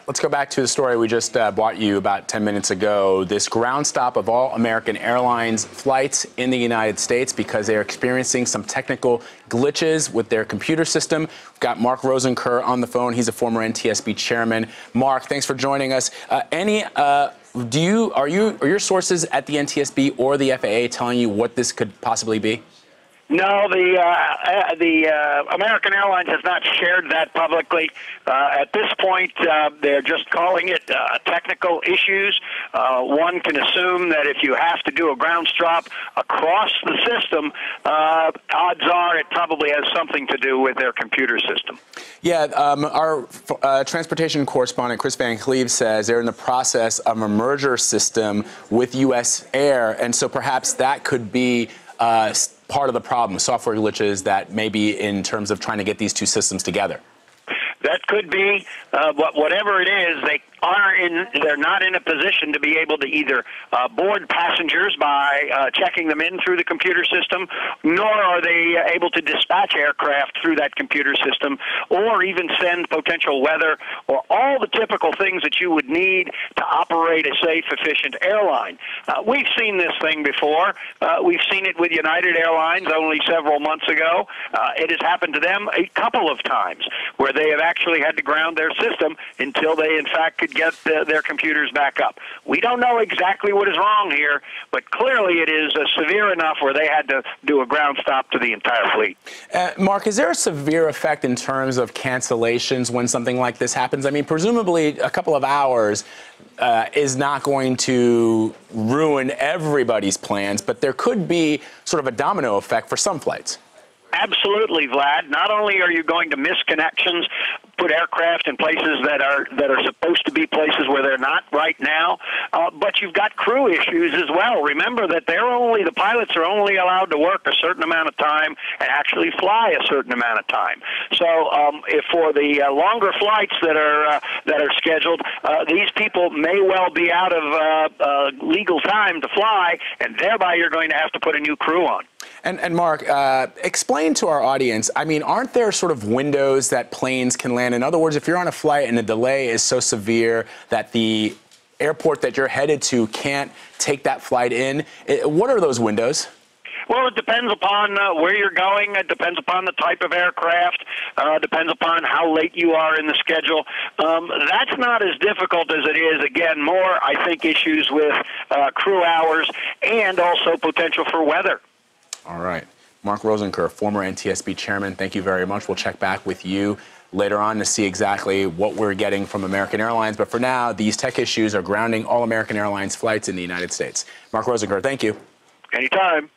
Let's go back to the story we just brought you about 10 minutes ago. This ground stop of all American Airlines flights in the United States because they are experiencing some technical glitches with their computer system. We've got Mark Rosenker on the phone. He's a former NTSB chairman. Mark, thanks for joining us. Are your sources at the NTSB or the FAA telling you what this could possibly be? No, the American Airlines has not shared that publicly. At this point, they're just calling it technical issues. One can assume that if you have to do a ground stop across the system, odds are it probably has something to do with their computer system. Yeah, our transportation correspondent, Chris Van Cleve, says they're in the process of a merger system with U.S. Air, and so perhaps that could be part of the problem, software glitches that may be in terms of trying to get these two systems together. That could be, but whatever it is, they're not in a position to be able to either board passengers by checking them in through the computer system, nor are they able to dispatch aircraft through that computer system, or even send potential weather, or all the typical things that you would need to operate a safe, efficient airline. We've seen this thing before. We've seen it with United Airlines only several months ago. It has happened to them a couple of times where they have actually had to ground their system until they, in fact, could get their computers back up. We don't know exactly what is wrong here, but clearly it is severe enough where they had to do a ground stop to the entire fleet. Mark, is there a severe effect in terms of cancellations when something like this happens? I mean, presumably a couple of hours is not going to ruin everybody's plans, but there could be sort of a domino effect for some flights. Absolutely, Vlad. Not only are you going to miss connections, put aircraft in places that are supposed to be places where they're not right now, but you've got crew issues as well. Remember that the pilots are only allowed to work a certain amount of time and actually fly a certain amount of time. So if for the longer flights that are scheduled, these people may well be out of legal time to fly, and thereby you're going to have to put a new crew on. And Mark, explain to our audience, I mean, aren't there sort of windows that planes can land? In other words, if you're on a flight and the delay is so severe that the airport that you're headed to can't take that flight in, what are those windows? Well, it depends upon where you're going. It depends upon the type of aircraft. Depends upon how late you are in the schedule. That's not as difficult as it is, again, more, I think, issues with crew hours and also potential for weather. All right. Mark Rosenker, former NTSB chairman, thank you very much. We'll check back with you later on to see exactly what we're getting from American Airlines. But for now, these tech issues are grounding all American Airlines flights in the United States. Mark Rosenker, thank you. Anytime.